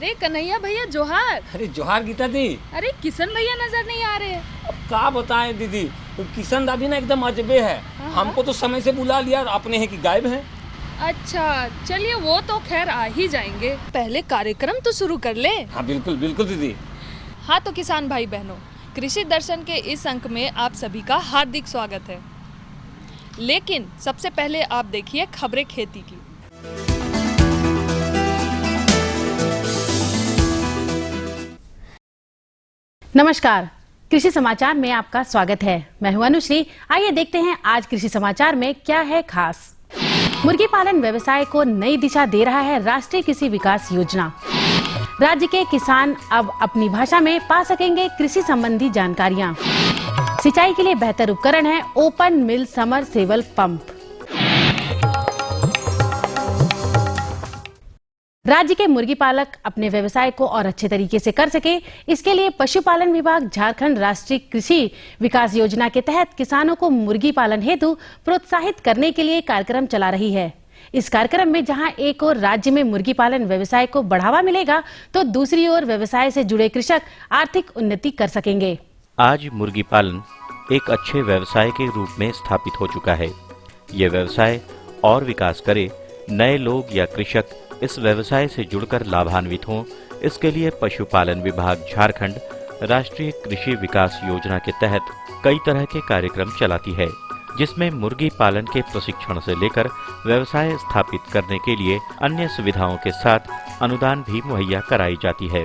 अरे कन्हैया भैया जोहार। अरे जोहार गीता दी। अरे किशन भैया नजर नहीं आ रहे। अब क्या बताएं दीदी, तो किशन दादी ना एकदम अजबे है। हमको तो समय से बुला लिया और अपने हैं कि गायब हैं। अच्छा चलिए, वो तो खैर आ ही जाएंगे, पहले कार्यक्रम तो शुरू कर ले। हाँ बिल्कुल बिल्कुल दीदी। हाँ तो किसान भाई बहनों, कृषि दर्शन के इस अंक में आप सभी का हार्दिक स्वागत है। लेकिन सबसे पहले आप देखिए खबरें खेती की। नमस्कार, कृषि समाचार में आपका स्वागत है। मैं हूं अनुश्री। आइए देखते हैं आज कृषि समाचार में क्या है खास। मुर्गी पालन व्यवसाय को नई दिशा दे रहा है राष्ट्रीय कृषि विकास योजना। राज्य के किसान अब अपनी भाषा में पा सकेंगे कृषि संबंधी जानकारियां। सिंचाई के लिए बेहतर उपकरण है ओपन मिल समरसेबल पंप। राज्य के मुर्गी पालक अपने व्यवसाय को और अच्छे तरीके से कर सके, इसके लिए पशुपालन विभाग झारखंड राष्ट्रीय कृषि विकास योजना के तहत किसानों को मुर्गी पालन हेतु प्रोत्साहित करने के लिए कार्यक्रम चला रही है। इस कार्यक्रम में जहां एक ओर राज्य में मुर्गी पालन व्यवसाय को बढ़ावा मिलेगा, तो दूसरी ओर व्यवसाय से जुड़े कृषक आर्थिक उन्नति कर सकेंगे। आज मुर्गी पालन एक अच्छे व्यवसाय के रूप में स्थापित हो चुका है। ये व्यवसाय और विकास करे, नए लोग या कृषक इस व्यवसाय से जुड़कर लाभान्वित हों, इसके लिए पशुपालन विभाग झारखंड राष्ट्रीय कृषि विकास योजना के तहत कई तरह के कार्यक्रम चलाती है, जिसमें मुर्गी पालन के प्रशिक्षण से लेकर व्यवसाय स्थापित करने के लिए अन्य सुविधाओं के साथ अनुदान भी मुहैया कराई जाती है।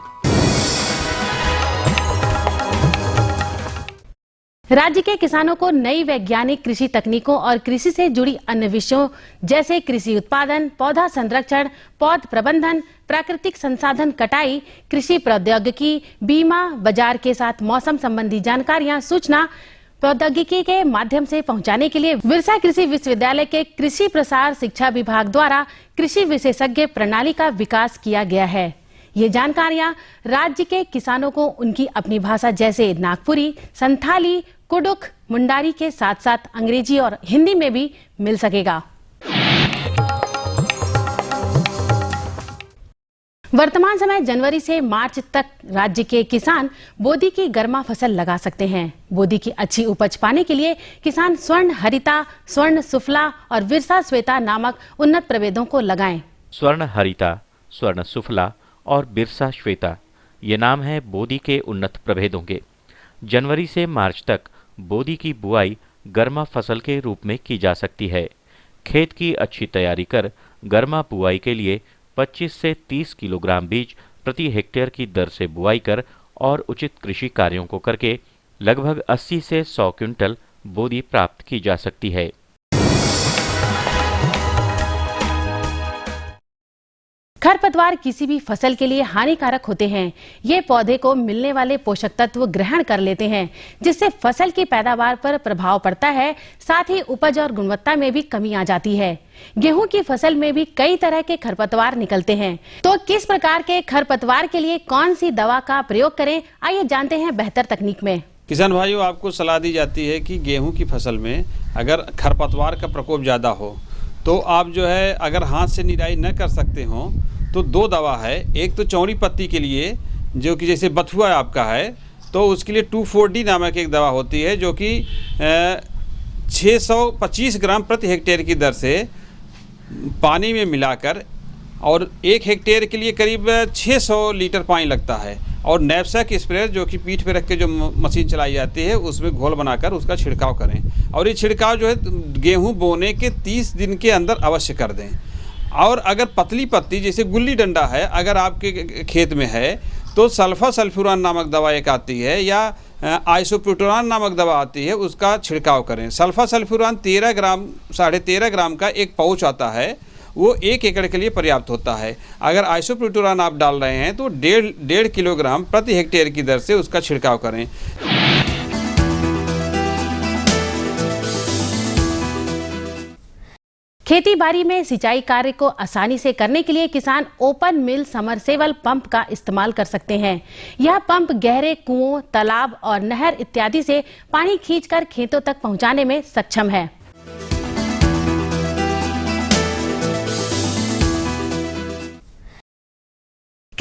राज्य के किसानों को नई वैज्ञानिक कृषि तकनीकों और कृषि से जुड़ी अन्य विषयों जैसे कृषि उत्पादन, पौधा संरक्षण, पौध प्रबंधन, प्राकृतिक संसाधन कटाई, कृषि प्रौद्योगिकी, बीमा, बाजार के साथ मौसम संबंधी जानकारियां, सूचना प्रौद्योगिकी के माध्यम से पहुंचाने के लिए बिरसा कृषि विश्वविद्यालय के कृषि प्रसार शिक्षा विभाग द्वारा कृषि विशेषज्ञ प्रणाली का विकास किया गया है। ये जानकारियां राज्य के किसानों को उनकी अपनी भाषा जैसे नागपुरी, संथाली, कुडुख, मुंडारी के साथ साथ अंग्रेजी और हिंदी में भी मिल सकेगा। वर्तमान समय जनवरी से मार्च तक राज्य के किसान बोदी की गर्मा फसल लगा सकते हैं। बोदी की अच्छी उपज पाने के लिए किसान स्वर्ण हरिता, स्वर्ण सुफला और बिरसा श्वेता नामक उन्नत प्रभेदों को लगाएं। स्वर्ण हरिता, स्वर्ण सुफला और बिरसा श्वेता ये नाम है बोदी के उन्नत प्रभेदों के। जनवरी से मार्च तक बोदी की बुआई गर्मा फसल के रूप में की जा सकती है। खेत की अच्छी तैयारी कर गर्मा बुआई के लिए 25 से 30 किलोग्राम बीज प्रति हेक्टेयर की दर से बुआई कर और उचित कृषि कार्यों को करके लगभग 80 से 100 क्विंटल बोदी प्राप्त की जा सकती है। खरपतवार किसी भी फसल के लिए हानिकारक होते हैं। ये पौधे को मिलने वाले पोषक तत्व ग्रहण कर लेते हैं, जिससे फसल की पैदावार पर प्रभाव पड़ता है। साथ ही उपज और गुणवत्ता में भी कमी आ जाती है। गेहूं की फसल में भी कई तरह के खरपतवार निकलते हैं। तो किस प्रकार के खरपतवार के लिए कौन सी दवा का प्रयोग करें, आइए जानते हैं बेहतर तकनीक में। किसान भाइयों, आपको सलाह दी जाती है कि गेहूं की फसल में अगर खरपतवार का प्रकोप ज़्यादा हो तो आप जो है अगर हाथ से निराई न कर सकते हो तो दो दवा है। एक तो चौड़ी पत्ती के लिए, जो कि जैसे बथुआ आपका है तो उसके लिए 2,4-D नामक एक दवा होती है, जो कि 625 ग्राम प्रति हेक्टेयर की दर से पानी में मिलाकर, और 1 हेक्टेयर के लिए करीब 600 लीटर पानी लगता है। और नैपसैक स्प्रेयर जो कि पीठ पे रख के जो मशीन चलाई जाती है उसमें घोल बनाकर उसका छिड़काव करें। और ये छिड़काव जो है गेहूं बोने के 30 दिन के अंदर अवश्य कर दें। और अगर पतली पत्ती जैसे गुल्ली डंडा है अगर आपके खेत में है तो सल्फा सल्फ्यूरान नामक दवा एक आती है, या आइसोप्रोटोरान नामक दवा आती है, उसका छिड़काव करें। सल्फा सल्फ्यूरान 13 ग्राम 13.5 ग्राम का एक पाउच आता है, वो 1 एकड़ के लिए पर्याप्त होता है। अगर आइसोप्रोटोरान आप डाल रहे हैं तो 1.5 किलोग्राम प्रति हेक्टेयर की दर से उसका छिड़काव करें। खेती बाड़ी में सिंचाई कार्य को आसानी से करने के लिए किसान ओपन मिल समरसेबल पंप का इस्तेमाल कर सकते हैं। यह पंप गहरे कुओं, तालाब और नहर इत्यादि से पानी खींचकर खेतों तक पहुंचाने में सक्षम है।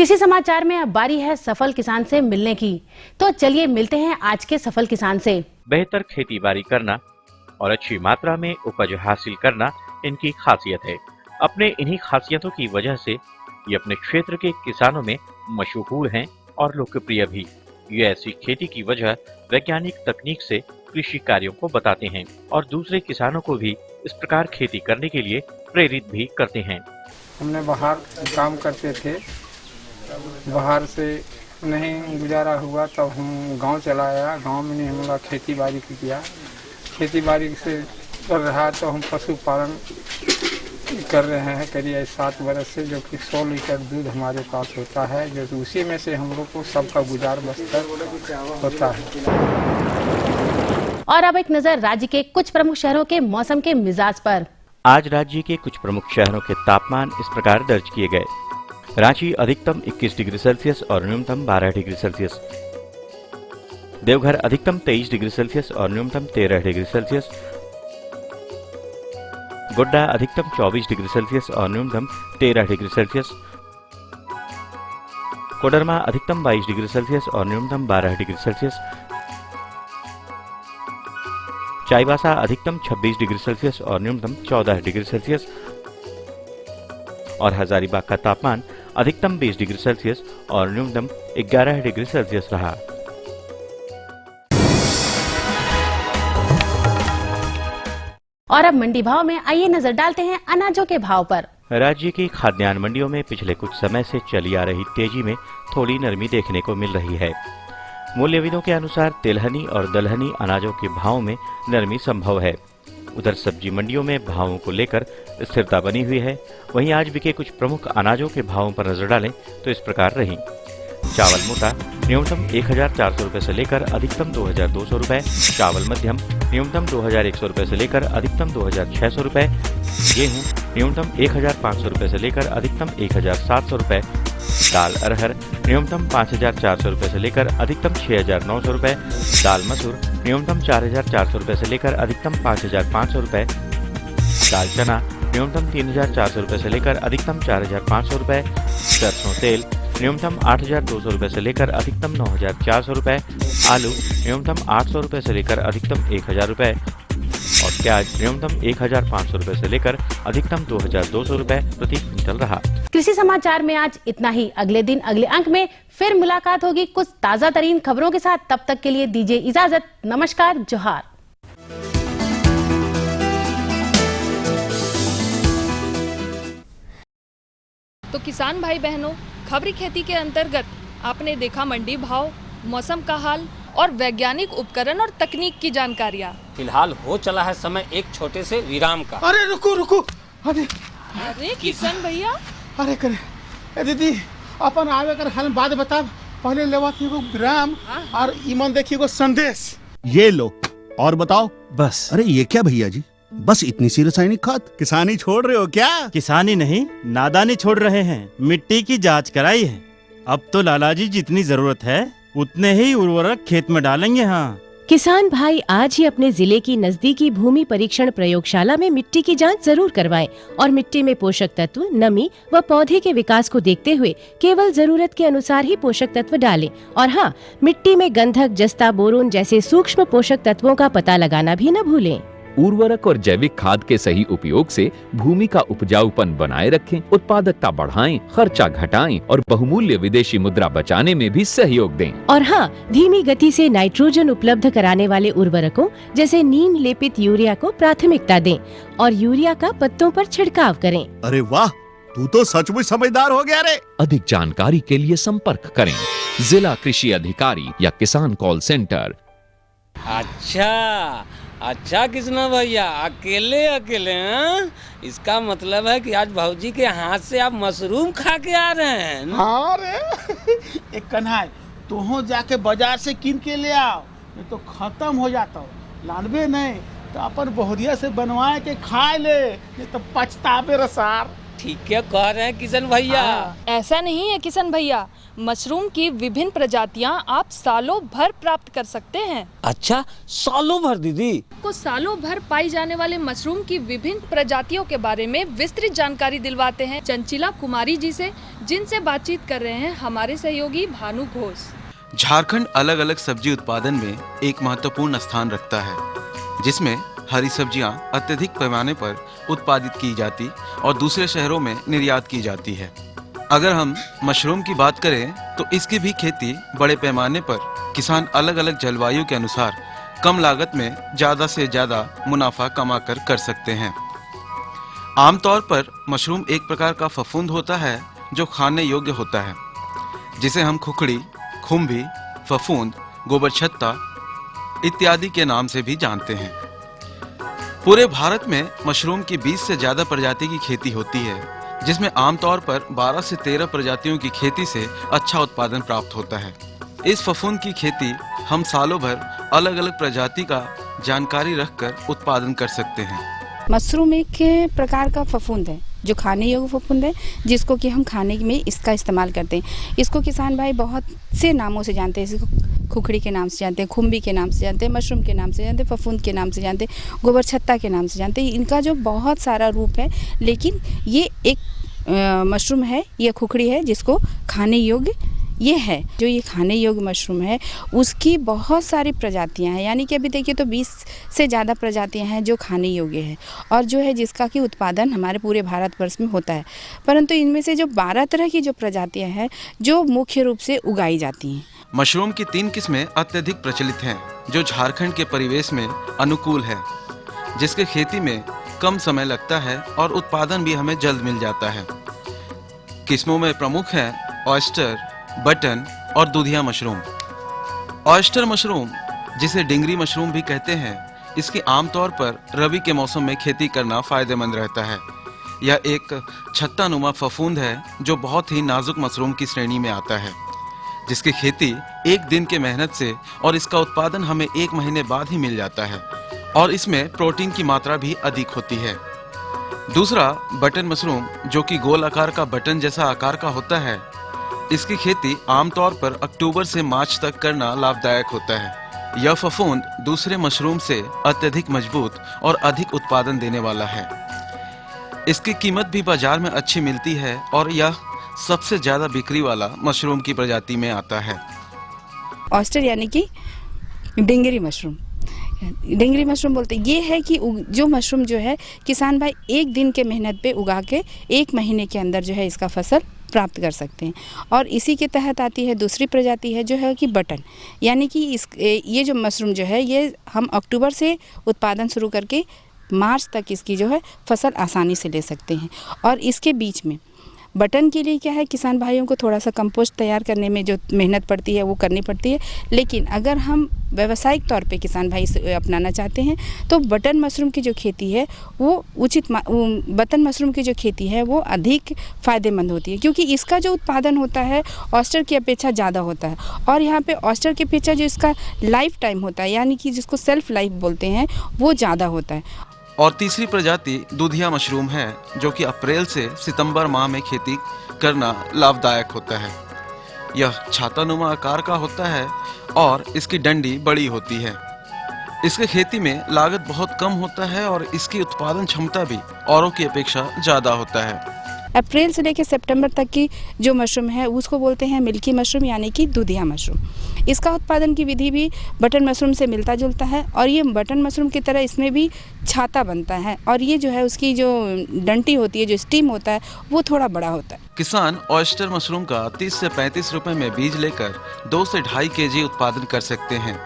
कृषि समाचार में अब बारी है सफल किसान से मिलने की। तो चलिए मिलते हैं आज के सफल किसान से। बेहतर खेती बाड़ी करना और अच्छी मात्रा में उपज हासिल करना इनकी खासियत है। अपने इन्हीं खासियतों की वजह से ये अपने क्षेत्र के किसानों में मशहूर हैं और लोकप्रिय भी। ये ऐसी खेती की वजह वैज्ञानिक तकनीक से कृषि कार्यों को बताते हैं और दूसरे किसानों को भी इस प्रकार खेती करने के लिए प्रेरित भी करते हैं। हमने बाहर काम करते थे, बाहर से नहीं गुजारा हुआ तब हम गांव चला आया। गांव में नहीं हम लोग खेती बाड़ी किया, खेती बाड़ी से कर रहा तो हम पशुपालन कर रहे हैं करीब 7 वर्ष से, जो कि 100 लीटर दूध हमारे पास होता है, जो उसी में से हम लोग को सबका गुजार बसर होता है। और अब एक नजर राज्य के कुछ प्रमुख शहरों के मौसम के मिजाज पर। आज राज्य के कुछ प्रमुख शहरों के तापमान इस प्रकार दर्ज किए गए। रांची अधिकतम 21 डिग्री सेल्सियस और न्यूनतम 12 डिग्री सेल्सियस। देवघर अधिकतम 23 डिग्री सेल्सियस और न्यूनतम 13 डिग्री सेल्सियस। गोड्डा अधिकतम 24 डिग्री सेल्सियस और न्यूनतम 13 डिग्री सेल्सियस। कोडरमा अधिकतम 22 डिग्री सेल्सियस और न्यूनतम 12 डिग्री सेल्सियस। चाईबासा अधिकतम 26 डिग्री सेल्सियस और न्यूनतम 14 डिग्री सेल्सियस। और हजारीबाग का तापमान अधिकतम 20 डिग्री सेल्सियस और न्यूनतम 11 डिग्री सेल्सियस रहा। और अब मंडी भाव में आइए नजर डालते हैं अनाजों के भाव पर। राज्य की खाद्यान्न मंडियों में पिछले कुछ समय से चली आ रही तेजी में थोड़ी नरमी देखने को मिल रही है। मूल्यविदों के अनुसार तिलहनी और दलहनी अनाजों के भावों में नरमी संभव है। उधर सब्जी मंडियों में भावों को लेकर स्थिरता बनी हुई है। वहीं आज बिके कुछ प्रमुख अनाजों के भावों पर नजर डालें तो इस प्रकार रही। चावल मोटा न्यूनतम 1400 रुपए से लेकर अधिकतम 2200 रुपए। चावल मध्यम न्यूनतम 2100 रुपए से लेकर अधिकतम 2600 रुपए। गेहूं न्यूनतम 1500 रुपए से लेकर अधिकतम 1700 रुपए। दाल अरहर न्यूनतम 5400 रुपए से लेकर अधिकतम 6900 रुपए। दाल मसूर न्यूनतम 4400 रुपए से लेकर अधिकतम 5500 रुपए। दाल चना न्यूनतम 3400 रुपए से लेकर अधिकतम 4500 रुपए। सरसों तेल न्यूनतम 8200 रुपए से लेकर अधिकतम 9400 रुपए। आलू न्यूनतम 800 रुपए से लेकर अधिकतम 1000 रुपए। और प्याज न्यूनतम 1500 रुपए से लेकर अधिकतम 2200 रुपए प्रति क्विंटल रहा। कृषि समाचार में आज इतना ही। अगले दिन अगले अंक में फिर मुलाकात होगी कुछ ताजा तरीन खबरों के साथ। तब तक के लिए दीजिए इजाजत। नमस्कार, जोहार। तो किसान भाई बहनों, खबरी खेती के अंतर्गत आपने देखा मंडी भाव, मौसम का हाल और वैज्ञानिक उपकरण और तकनीक की जानकारियाँ। फिलहाल हो चला है समय एक छोटे से विराम का। अरे रुको रुको, अरे अरे किशन भैया, अरे करे ए दीदी, अपन आवे कर हाल बात बता। पहले लेवा की को विराम और ईमान देखिए को संदेश। ये लो और बताओ बस। अरे ये क्या भैया जी, बस इतनी सी रासायनिक खाद? किसानी छोड़ रहे हो क्या? किसानी नहीं, नादानी छोड़ रहे हैं। मिट्टी की जांच कराई है। अब तो लालाजी जितनी जरूरत है उतने ही उर्वरक खेत में डालेंगे। हाँ, किसान भाई आज ही अपने जिले की नजदीकी भूमि परीक्षण प्रयोगशाला में मिट्टी की जांच जरूर करवाएं और मिट्टी में पोषक तत्व, नमी व पौधे के विकास को देखते हुए केवल जरूरत के अनुसार ही पोषक तत्व डालें। और हाँ, मिट्टी में गंधक, जस्ता, बोरोन जैसे सूक्ष्म पोषक तत्वों का पता लगाना भी न भूलें। उर्वरक और जैविक खाद के सही उपयोग से भूमि का उपजाऊपन बनाए रखें, उत्पादकता बढ़ाएं, खर्चा घटाएं और बहुमूल्य विदेशी मुद्रा बचाने में भी सहयोग दें। और हाँ, धीमी गति से नाइट्रोजन उपलब्ध कराने वाले उर्वरकों जैसे नीम लेपित यूरिया को प्राथमिकता दें और यूरिया का पत्तों पर छिड़काव करें। अरे वाह, तू तो सचमुच समझदार हो गया रे। अधिक जानकारी के लिए संपर्क करें जिला कृषि अधिकारी या किसान कॉल सेंटर। अच्छा किसना भैया, अकेले हैं? इसका मतलब है कि आज भौजी के हाथ से आप मशरूम खा के आ रहे हैं। हाँ रे एक कन्हाई, तू हो जाके बाजार से किन के ले आओ, ये तो खत्म हो जाता। लानबे नहीं तो अपन बोहरिया से बनवा के खा ले, ये तो पछतावे रसार। ठीक क्या कह रहे हैं किशन भैया। ऐसा नहीं है किशन भैया, मशरूम की विभिन्न प्रजातियां आप सालों भर प्राप्त कर सकते हैं। अच्छा, सालों भर दीदी? को सालों भर पाई जाने वाले मशरूम की विभिन्न प्रजातियों के बारे में विस्तृत जानकारी दिलवाते हैं चंचला कुमारी जी से, जिनसे बातचीत कर रहे हैं हमारे सहयोगी भानु घोष। झारखंड अलग अलग सब्जी उत्पादन में एक महत्वपूर्ण स्थान रखता है, जिसमें हरी सब्जियां अत्यधिक पैमाने पर उत्पादित की जाती और दूसरे शहरों में निर्यात की जाती है। अगर हम मशरूम की बात करें तो इसकी भी खेती बड़े पैमाने पर किसान अलग अलग जलवायु के अनुसार कम लागत में ज़्यादा से ज़्यादा मुनाफा कमाकर कर सकते हैं। आमतौर पर मशरूम एक प्रकार का फफूंद होता है जो खाने योग्य होता है, जिसे हम खुखड़ी, खुम्भी, फफूंद, गोबर छत्ता इत्यादि के नाम से भी जानते हैं। पूरे भारत में मशरूम की 20 से ज़्यादा प्रजाति की खेती होती है, जिसमें आमतौर पर 12 से 13 प्रजातियों की खेती से अच्छा उत्पादन प्राप्त होता है। इस फफूंद की खेती हम सालों भर अलग अलग प्रजाति का जानकारी रखकर उत्पादन कर सकते हैं। मशरूम एक प्रकार का फफूंद है जो खाने योग्य फफूंद है, जिसको कि हम खाने में इसका इस्तेमाल करते हैं। इसको किसान भाई बहुत से नामों से जानते हैं। इसको खुखड़ी के नाम से जानते हैं, खुम्बी के नाम से जानते हैं, मशरूम के नाम से जानते हैं, फफूंद के नाम से जानते हैं, गोबर छत्ता के नाम से जानते हैं। इनका जो बहुत सारा रूप है, लेकिन ये एक मशरूम है, ये खुखड़ी है जिसको खाने योग्य ये है। जो ये खाने योग्य मशरूम है उसकी बहुत सारी प्रजातियां हैं, यानी कि अभी देखिए तो 20 से ज़्यादा प्रजातियां हैं जो खाने योग्य है और जो है जिसका कि उत्पादन हमारे पूरे भारतवर्ष में होता है। परंतु इनमें से जो 12 तरह की जो प्रजातियां हैं जो मुख्य रूप से उगाई जाती हैं। मशरूम की 3 किस्में अत्यधिक प्रचलित हैं जो झारखंड के परिवेश में अनुकूल है, जिसके खेती में कम समय लगता है और उत्पादन भी हमें जल्द मिल जाता है। किस्मों में प्रमुख है ऑयस्टर, बटन और दूधिया मशरूम। ऑयस्टर मशरूम, जिसे डिंगरी मशरूम भी कहते हैं, इसकी आमतौर पर रबी के मौसम में खेती करना फायदेमंद रहता है। यह एक छत्तानुमा फफूंद है जो बहुत ही नाजुक मशरूम की श्रेणी में आता है, जिसकी खेती एक दिन के मेहनत से और इसका उत्पादन हमें 1 महीने बाद ही मिल जाता है और इसमें प्रोटीन की मात्रा भी अधिक होती है। दूसरा बटन मशरूम, जो कि गोल आकार का बटन जैसा आकार का होता है। इसकी खेती आमतौर पर अक्टूबर से मार्च तक करना लाभदायक होता है। यह फफूंद दूसरे मशरूम से अत्यधिक मजबूत और अधिक उत्पादन देने वाला है। इसकी कीमत भी बाजार में अच्छी मिलती है और यह सबसे ज्यादा बिक्री वाला मशरूम की प्रजाति में आता है। ऑयस्टर यानी कि डिंगरी मशरूम, डिंगरी मशरूम बोलते हैं। ये है कि जो मशरूम जो है किसान भाई 1 दिन के मेहनत पे उगा के 1 महीने के अंदर जो है इसका फसल प्राप्त कर सकते हैं। और इसी के तहत आती है दूसरी प्रजाति है जो है कि बटन, यानी कि ये जो मशरूम जो है ये हम अक्टूबर से उत्पादन शुरू करके मार्च तक इसकी जो है फसल आसानी से ले सकते हैं। और इसके बीच में बटन के लिए क्या है, किसान भाइयों को थोड़ा सा कंपोस्ट तैयार करने में जो मेहनत पड़ती है वो करनी पड़ती है। लेकिन अगर हम व्यावसायिक तौर पे किसान भाई से अपनाना चाहते हैं तो बटन मशरूम की जो खेती है वो बटन मशरूम की जो खेती है वो अधिक फ़ायदेमंद होती है, क्योंकि इसका जो उत्पादन होता है ऑयस्टर की अपेक्षा ज़्यादा होता है। और यहाँ पे ऑयस्टर की अपेक्षा जो इसका लाइफ टाइम होता है, यानी कि जिसको सेल्फ लाइफ बोलते हैं, वो ज़्यादा होता है। और तीसरी प्रजाति दूधिया मशरूम है, जो कि अप्रैल से सितंबर माह में खेती करना लाभदायक होता है। यह छातानुमा आकार का होता है और इसकी डंडी बड़ी होती है। इसके खेती में लागत बहुत कम होता है और इसकी उत्पादन क्षमता भी औरों की अपेक्षा ज़्यादा होता है। अप्रैल से लेकर सितंबर तक की जो मशरूम है उसको बोलते हैं मिल्की मशरूम, यानी कि दूधिया मशरूम। इसका उत्पादन की विधि भी बटन मशरूम से मिलता जुलता है और ये बटन मशरूम की तरह इसमें भी छाता बनता है और ये जो है उसकी जो डंटी होती है, जो स्टीम होता है, वो थोड़ा बड़ा होता है। किसान ऑयस्टर मशरूम का 30 से 35 रुपए में बीज लेकर 2 से 2.5 केजी उत्पादन कर सकते हैं,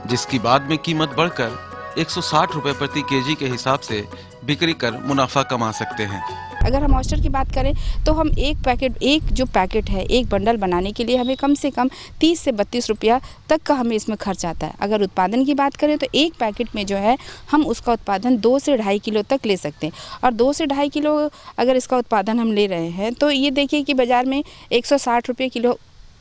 जिसकी बाद में कीमत बढ़कर 160 रुपए प्रति केजी के हिसाब से बिक्री कर मुनाफा कमा सकते हैं। अगर हम ऑयस्टर की बात करें तो हम एक पैकेट है, एक बंडल बनाने के लिए हमें कम से कम 30 से 32 रुपया तक का हमें इसमें खर्च आता है। अगर उत्पादन की बात करें तो एक पैकेट में जो है हम उसका उत्पादन 2 से 2.5 किलो तक ले सकते हैं। और 2 से 2.5 किलो अगर इसका उत्पादन हम ले रहे हैं तो ये देखिए कि बाज़ार में 160 रुपये किलो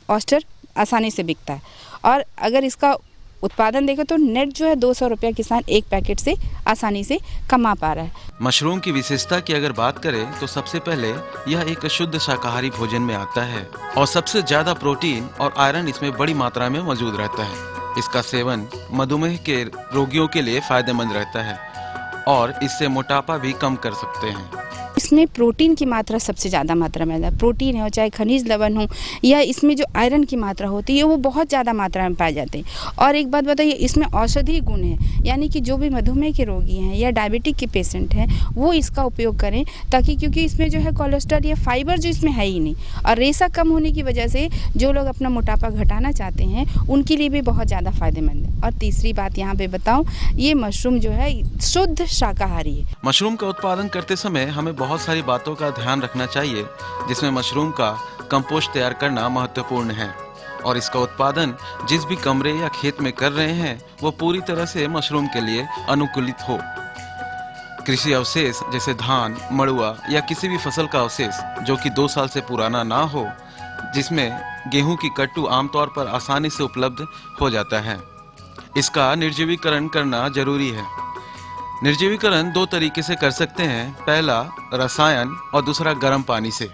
ऑयस्टर आसानी से बिकता है। और अगर इसका उत्पादन देखें तो नेट जो है 200 रुपया किसान एक पैकेट से आसानी से कमा पा रहा है। मशरूम की विशेषता की अगर बात करें तो सबसे पहले यह एक शुद्ध शाकाहारी भोजन में आता है और सबसे ज्यादा प्रोटीन और आयरन इसमें बड़ी मात्रा में मौजूद रहता है। इसका सेवन मधुमेह के रोगियों के लिए फायदेमंद रहता है और इससे मोटापा भी कम कर सकते हैं। इसमें प्रोटीन की मात्रा सबसे ज़्यादा मात्रा में है। प्रोटीन हो चाहे खनिज लवण हो या इसमें जो आयरन की मात्रा होती है वो बहुत ज़्यादा मात्रा में पाए जाते हैं। और एक बात बताइए, इसमें औषधीय गुण है, यानी कि जो भी मधुमेह के रोगी हैं या डायबिटिक के पेशेंट हैं वो इसका उपयोग करें, ताकि क्योंकि इसमें जो है कोलेस्ट्रॉल या फाइबर जो इसमें है ही नहीं, और रेशा कम होने की वजह से जो लोग अपना मोटापा घटाना चाहते हैं उनके लिए भी बहुत ज़्यादा फायदेमंद है। और तीसरी बात यहाँ पे बताऊँ, ये मशरूम जो है शुद्ध शाकाहारी है। मशरूम का उत्पादन करते समय हमें बहुत सारी बातों का ध्यान रखना चाहिए, जिसमें मशरूम का कंपोस्ट तैयार करना महत्वपूर्ण है और इसका उत्पादन जिस भी कमरे या खेत में कर रहे हैं वो पूरी तरह से मशरूम के लिए अनुकूलित हो। कृषि अवशेष जैसे धान, मड़ुआ या किसी भी फसल का अवशेष जो कि 2 साल से पुराना ना हो, जिसमें गेहूं की कट्टू आमतौर पर आसानी से उपलब्ध हो जाता है, इसका निर्जीवीकरण करना जरूरी है। निर्जीवीकरण 2 तरीके से कर सकते हैं, पहला रसायन और दूसरा गर्म पानी से।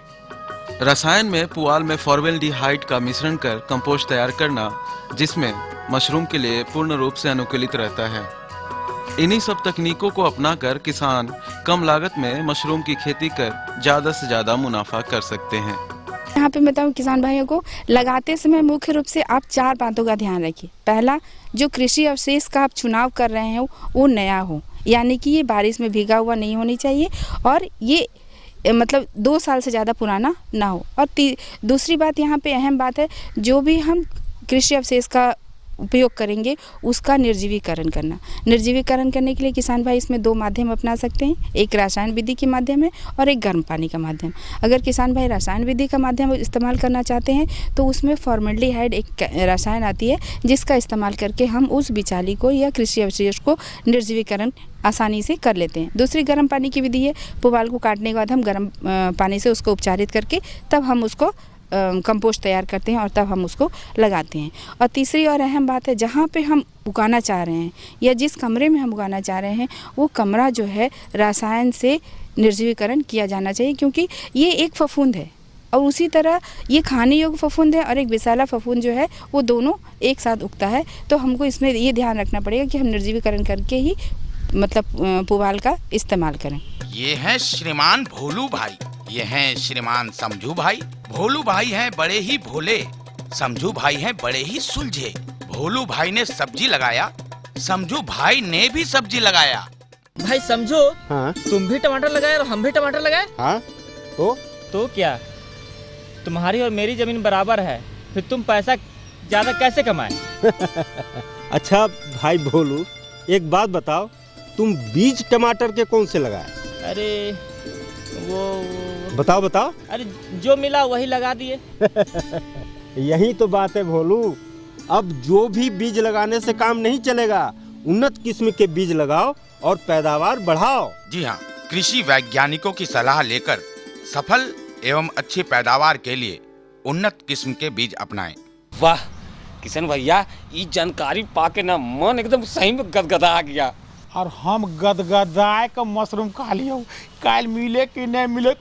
रसायन में पुआल में फॉर्मेल्डिहाइड का मिश्रण कर कंपोस्ट तैयार करना, जिसमें मशरूम के लिए पूर्ण रूप से अनुकूलित रहता है। इन्हीं सब तकनीकों को अपनाकर किसान कम लागत में मशरूम की खेती कर ज्यादा से ज्यादा मुनाफा कर सकते हैं। यहाँ पे बताऊँ किसान भाइयों को, लगाते समय मुख्य रूप से आप 4 बातों का ध्यान रखिए। पहला, जो कृषि अवशेष का आप चुनाव कर रहे हैं वो नया हो, यानी कि ये बारिश में भीगा हुआ नहीं होनी चाहिए और ये मतलब 2 साल से ज़्यादा पुराना ना हो। और दूसरी बात यहाँ पे अहम बात है, जो भी हम कृषि अवशेष का उपयोग करेंगे उसका निर्जीवीकरण करना। निर्जीवीकरण करने के लिए किसान भाई इसमें 2 माध्यम अपना सकते हैं, एक रसायन विधि के माध्यम है और एक गर्म पानी का माध्यम। अगर किसान भाई रसायन विधि का माध्यम इस्तेमाल करना चाहते हैं तो उसमें फॉर्मेल्डिहाइड एक रसायन आती है, जिसका इस्तेमाल करके हम उस बिचाली को या कृषि अवशेष को निर्जीवीकरण आसानी से कर लेते हैं। दूसरी गर्म पानी की विधि है, पुआल को काटने के बाद हम गर्म पानी से उसको उपचारित करके तब हम उसको कंपोस्ट तैयार करते हैं और तब हम उसको लगाते हैं। और तीसरी और अहम बात है, जहाँ पे हम उगाना चाह रहे हैं या जिस कमरे में हम उगाना चाह रहे हैं वो कमरा जो है रसायन से निर्जीवीकरण किया जाना चाहिए, क्योंकि ये एक फफूंद है और उसी तरह ये खाने योग्य फफूंद है और एक विषैला फफूंद जो है वो दोनों एक साथ उगता है। तो हमको इसमें ये ध्यान रखना पड़ेगा कि हम निर्जीवीकरण करके ही मतलब पुआल का इस्तेमाल करें। ये है श्रीमान भोलू भाई, ये हैं श्रीमान समझू भाई। भोलू भाई हैं बड़े ही भोले, समझू भाई हैं बड़े ही सुलझे। भोलू भाई ने सब्जी लगाया, समझू भाई ने भी सब्जी लगाया। भाई समझो, हाँ? तुम भी टमाटर लगाए और हम भी टमाटर लगाए। हाँ? तो क्या तुम्हारी और मेरी जमीन बराबर है, फिर तुम पैसा ज्यादा कैसे कमाए? अच्छा भाई भोलू, एक बात बताओ, तुम बीज टमाटर के कौन से लगाए? अरे वो बताओ। अरे जो मिला वही लगा दिए। यही तो बात है भोलू, अब जो भी बीज लगाने से काम नहीं चलेगा, उन्नत किस्म के बीज लगाओ और पैदावार बढ़ाओ। जी हाँ, कृषि वैज्ञानिकों की सलाह लेकर सफल एवं अच्छी पैदावार के लिए उन्नत किस्म के बीज अपनाएं। वाह किशन भैया, ये जानकारी पाके ना मन एकदम सही में गदगदा गया। और हम गदगदाए का मशरूम खा लियो, काल मिले कि नहीं मिले।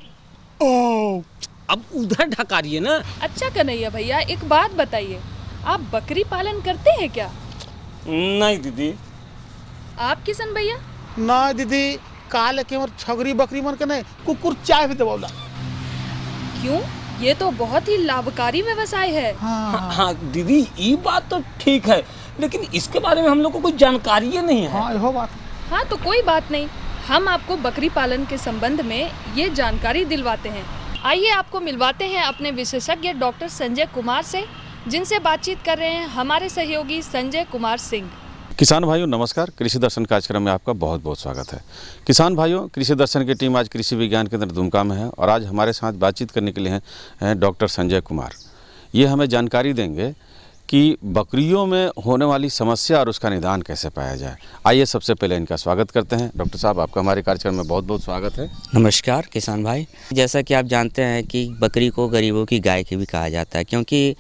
ओ अब उधर ढकारिए ना। अच्छा कन्हैया भैया, एक बात बताइए, आप बकरी पालन करते हैं क्या? नहीं दीदी। आप किशन भैया? ना दीदी, काल के और छगरी बकरी मन के नहीं, कुकुर चाय भी दबावला। क्यों? ये तो बहुत ही लाभकारी व्यवसाय है। हाँ दीदी, ये बात तो ठीक है, लेकिन इसके बारे में हम लोग को कोई जानकारी ही नहीं है। हाँ, यह बात। हाँ तो कोई बात नहीं, हम आपको बकरी पालन के संबंध में ये जानकारी दिलवाते हैं। आइए आपको मिलवाते हैं अपने विशेषज्ञ डॉक्टर संजय कुमार से, जिनसे बातचीत कर रहे हैं हमारे सहयोगी संजय कुमार सिंह। किसान भाइयों नमस्कार, कृषि दर्शन कार्यक्रम में आपका बहुत बहुत स्वागत है। किसान भाइयों, कृषि दर्शन की टीम आज कृषि विज्ञान केंद्र दुमका में है और आज हमारे साथ बातचीत करने के लिए हैं डॉक्टर संजय कुमार। ये हमें जानकारी देंगे कि बकरियों में होने वाली समस्या और उसका निदान कैसे पाया जाए। आइए सबसे पहले इनका स्वागत करते हैं। डॉक्टर साहब, आपका हमारे कार्यक्रम में बहुत बहुत स्वागत है। नमस्कार किसान भाई। जैसा कि आप जानते हैं कि बकरी को गरीबों की गाय के भी कहा जाता है, क्योंकि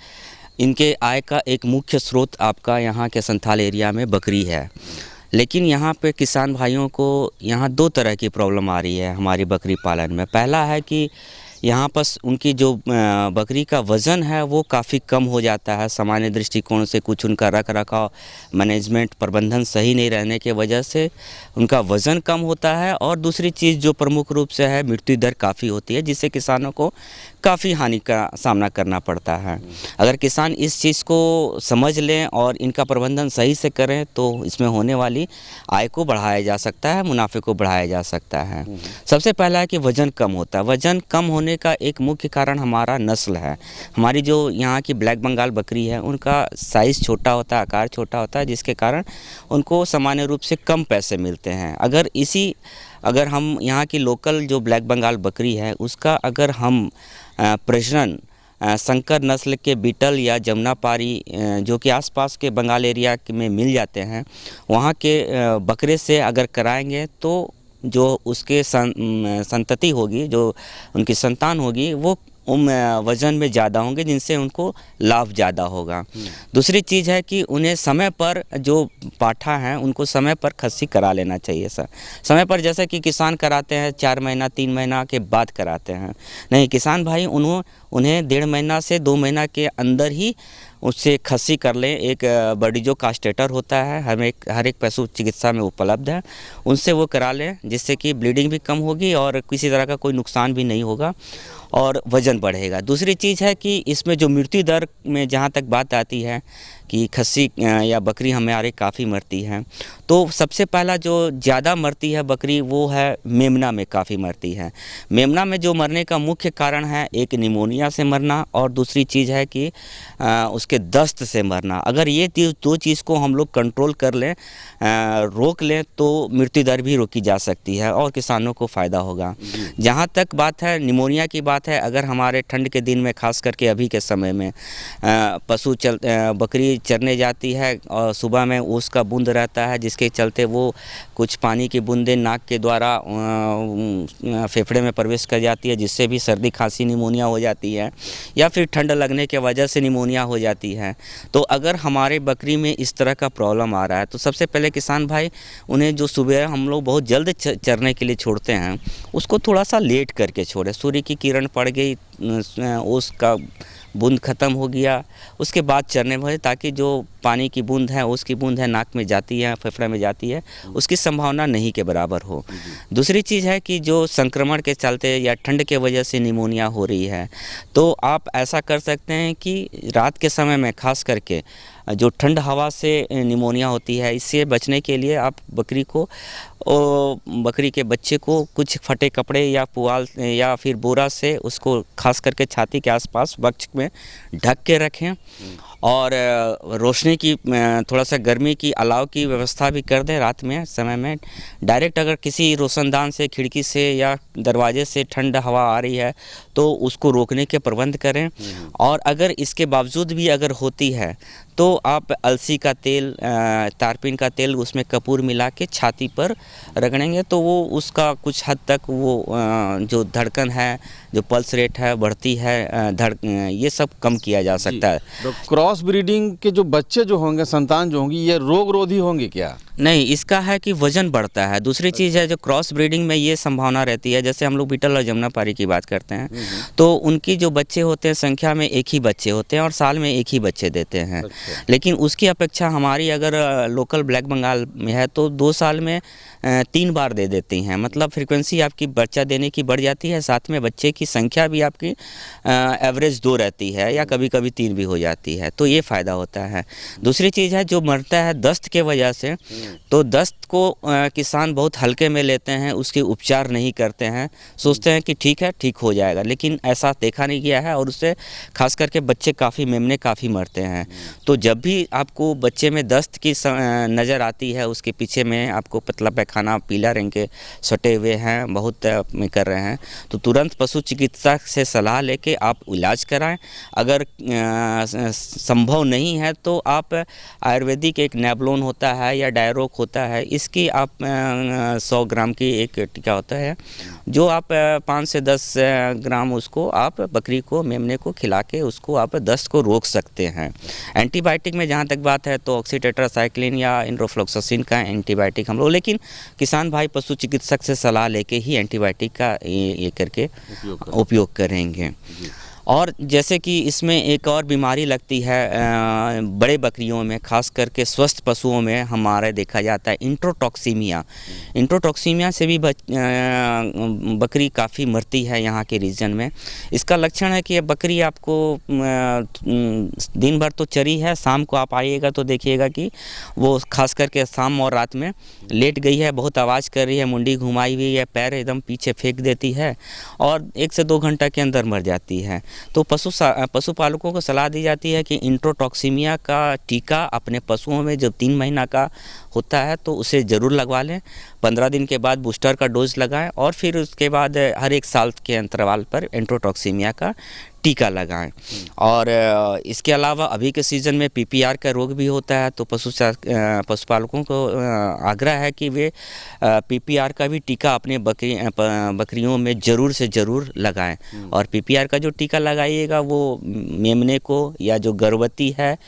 इनके आय का एक मुख्य स्रोत आपका यहाँ के संथाल एरिया में बकरी है। लेकिन यहाँ पे किसान भाइयों को यहाँ दो तरह की प्रॉब्लम आ रही है हमारी बकरी पालन में। पहला है कि यहाँ पर उनकी जो बकरी का वज़न है वो काफ़ी कम हो जाता है। सामान्य दृष्टिकोण से कुछ उनका रख रखाव मैनेजमेंट प्रबंधन सही नहीं रहने के वजह से उनका वज़न कम होता है। और दूसरी चीज़ जो प्रमुख रूप से है, मृत्यु दर काफ़ी होती है, जिससे किसानों को काफ़ी हानि का सामना करना पड़ता है। अगर किसान इस चीज़ को समझ लें और इनका प्रबंधन सही से करें तो इसमें होने वाली आय को बढ़ाया जा सकता है, मुनाफे को बढ़ाया जा सकता है। सबसे पहला है कि वज़न कम होता है। वज़न कम होने का एक मुख्य कारण हमारा नस्ल है। हमारी जो यहाँ की ब्लैक बंगाल बकरी है उनका साइज़ छोटा होता है, आकार छोटा होता है, जिसके कारण उनको सामान्य रूप से कम पैसे मिलते हैं। अगर हम यहाँ की लोकल जो ब्लैक बंगाल बकरी है उसका अगर हम प्रजनन संकर नस्ल के बीटल या जमुनापारी जो कि आसपास के बंगाल एरिया में मिल जाते हैं, वहाँ के बकरे से अगर कराएंगे तो जो उसके संतति होगी, जो उनकी संतान होगी, वो वज़न में ज़्यादा होंगे, जिनसे उनको लाभ ज़्यादा होगा। दूसरी चीज़ है कि उन्हें समय पर जो पाठा हैं उनको समय पर खस्सी करा लेना चाहिए सर। समय पर जैसे कि किसान कराते हैं 4 महीना 3 महीना के बाद कराते हैं, नहीं, किसान भाई उन्हें 1.5 महीना से 2 महीना के अंदर ही उससे खस्सी कर लें। एक बर्डिजो कास्टेटर होता है, हर एक पशु चिकित्सा में उपलब्ध है, उनसे वो करा लें, जिससे कि ब्लीडिंग भी कम होगी और किसी तरह का कोई नुकसान भी नहीं होगा और वज़न बढ़ेगा। दूसरी चीज़ है कि इसमें जो मृत्यु दर में जहाँ तक बात आती है कि खस्सी या बकरी हमारे काफ़ी मरती हैं, तो सबसे पहला जो ज़्यादा मरती है बकरी वो है मेमना में काफ़ी मरती है। मेमना में जो मरने का मुख्य कारण है एक निमोनिया से मरना और दूसरी चीज़ है कि उसके दस्त से मरना। अगर ये दो चीज़ को हम लोग कंट्रोल कर लें, रोक लें, तो मृत्यु दर भी रोकी जा सकती है और किसानों को फ़ायदा होगा। जहाँ तक बात है निमोनिया की बात है, अगर हमारे ठंड के दिन में खास करके अभी के समय में बकरी चरने जाती है और सुबह में ओस का बूंद रहता है, जिसके चलते वो कुछ पानी की बूंदें नाक के द्वारा फेफड़े में प्रवेश कर जाती है, जिससे भी सर्दी खांसी निमोनिया हो जाती है या फिर ठंड लगने के वजह से निमोनिया हो जाती है। तो अगर हमारे बकरी में इस तरह का प्रॉब्लम आ रहा है तो सबसे पहले किसान भाई उन्हें जो सुबह हम लोग बहुत जल्द चरने के लिए छोड़ते हैं उसको थोड़ा सा लेट करके छोड़े। सूर्य की किरण पड़ गई, उसका बूंद ख़त्म हो गया, उसके बाद चरने भरे, ताकि जो पानी की बूंद है, उसकी बूंद है, नाक में जाती है, फेफड़े में जाती है, उसकी संभावना नहीं के बराबर हो। दूसरी चीज़ है कि जो संक्रमण के चलते या ठंड के वजह से निमोनिया हो रही है, तो आप ऐसा कर सकते हैं कि रात के समय में खास करके जो ठंड हवा से निमोनिया होती है, इससे बचने के लिए आप बकरी के बच्चे को कुछ फटे कपड़े या पुआल या फिर बोरा से उसको खास करके छाती के आसपास वक्ष में ढक के रखें और रोशनी की थोड़ा सा गर्मी की अलाव की व्यवस्था भी कर दें। रात में समय में डायरेक्ट अगर किसी रोशनदान से, खिड़की से या दरवाजे से ठंड हवा आ रही है तो उसको रोकने के प्रबंध करें। और अगर इसके बावजूद भी अगर होती है तो आप अलसी का तेल, तारपीन का तेल, उसमें कपूर मिला के छाती पर रगड़ेंगे तो वो उसका कुछ हद तक वो जो धड़कन है, जो पल्स रेट है बढ़ती है, ये सब कम किया जा सकता है। तो क्रॉस ब्रीडिंग के जो बच्चे जो होंगे, संतान जो होंगी, ये रोग रोधी होंगे क्या? नहीं, इसका है कि वजन बढ़ता है। दूसरी चीज़ है जो क्रॉस ब्रीडिंग में ये संभावना रहती है, जैसे हम लोग बीटल और जमुनापारी की बात करते हैं तो उनकी जो बच्चे होते हैं संख्या में एक ही बच्चे होते हैं और साल में एक ही बच्चे देते हैं। लेकिन उसकी अपेक्षा हमारी अगर लोकल ब्लैक बंगाल में है तो 2 साल में 3 बार दे देती हैं। मतलब फ्रीक्वेंसी आपकी बच्चा देने की बढ़ जाती है, साथ में बच्चे की संख्या भी आपकी एवरेज 2 रहती है या कभी कभी 3 भी हो जाती है, तो ये फ़ायदा होता है। दूसरी चीज़ है जो मरता है दस्त के वजह से, तो दस्त को किसान बहुत हल्के में लेते हैं, उसके उपचार नहीं करते हैं, सोचते हैं कि ठीक है, ठीक हो जाएगा, लेकिन ऐसा देखा नहीं गया है और उससे खास करके बच्चे काफ़ी मेमने काफ़ी मरते हैं। तो जब भी आपको बच्चे में दस्त की नज़र आती है, उसके पीछे में आपको पतला पैखाना, पीला रंग के सटे हुए हैं, बहुत कर रहे हैं, तो तुरंत पशु चिकित्सक से सलाह लेके आप इलाज कराएं। अगर संभव नहीं है तो आप आयुर्वेदिक एक नेबलोन होता है या डायरोक होता है, इसकी आप 100 ग्राम की एक टीका होता है जो आप 5 से 10 ग्राम उसको आप बकरी को, मेमने को खिला के उसको आप दस्त को रोक सकते हैं। एंटीबायोटिक में जहाँ तक बात है तो ऑक्सीटेट्रासाइक्लिन या इंडोफ्लोक्सासिन का एंटीबायोटिक हम लोग, लेकिन किसान भाई पशु चिकित्सक से सलाह लेके ही एंटीबायोटिक का ये करके उपयोग करेंगे। और जैसे कि इसमें एक और बीमारी लगती है बड़े बकरियों में, खास करके स्वस्थ पशुओं में हमारे देखा जाता है इंट्रोटॉक्सीमिया। इंट्रोटॉक्सीमिया से भी बकरी काफ़ी मरती है यहाँ के रीजन में। इसका लक्षण है कि बकरी आपको दिन भर तो चरी है, शाम को आप आइएगा तो देखिएगा कि वो खास करके शाम और रात में लेट गई है, बहुत आवाज़ कर रही है, मुंडी घुमाई हुई है, पैर एकदम पीछे फेंक देती है और 1 से 2 घंटा के अंदर मर जाती है। तो पशुपालकों को सलाह दी जाती है कि इंट्रोटॉक्सीमिया का टीका अपने पशुओं में जब 3 महीना का होता है तो उसे ज़रूर लगवा लें। 15 दिन के बाद बूस्टर का डोज लगाएं और फिर उसके बाद हर 1 साल के अंतराल पर इंट्रोटॉक्सीमिया का टीका लगाएं। और इसके अलावा अभी के सीज़न में PPR का रोग भी होता है, तो पशुपालकों को आग्रह है कि वे PPR का भी टीका अपने बकरियों में ज़रूर से ज़रूर लगाएं। और PPR का जो टीका लगाइएगा वो मेमने को या जो गर्भवती है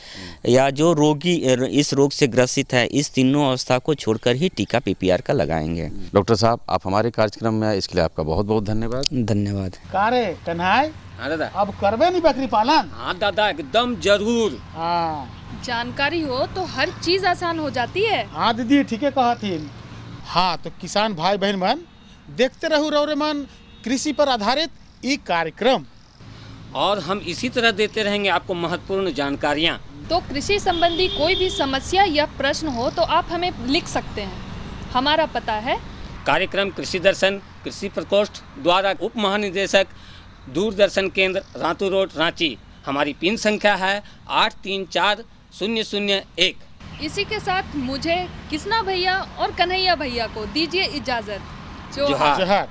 या जो रोगी इस रोग से ग्रसित है, इस तीनों अवस्था को छोड़कर ही टीका PPR का लगाएंगे। डॉक्टर साहब, आप हमारे कार्यक्रम में आए इसके लिए आपका बहुत बहुत धन्यवाद। धन्यवाद। कारे कन्हाई, हाँ दादा, अब करबे नहीं बकरी पालन? हाँ दादा, एकदम जरूर। हाँ, जानकारी हो तो हर चीज आसान हो जाती है। हाँ दीदी, ठीक है कहा थी। हाँ तो किसान भाई बहन मन देखते रहू रौरे मन कृषि पर आधारित ये कार्यक्रम, और हम इसी तरह देते रहेंगे आपको महत्वपूर्ण जानकारियाँ। तो कृषि संबंधी कोई भी समस्या या प्रश्न हो तो आप हमें लिख सकते हैं। हमारा पता है कार्यक्रम कृषि दर्शन, कृषि प्रकोष्ठ द्वारा उप महानिदेशक, दूरदर्शन केंद्र, रातू रोड, रांची। हमारी पिन संख्या है 834001। इसी के साथ मुझे किसना भैया और कन्हैया भैया को दीजिए इजाजत। जोहार। जोहार।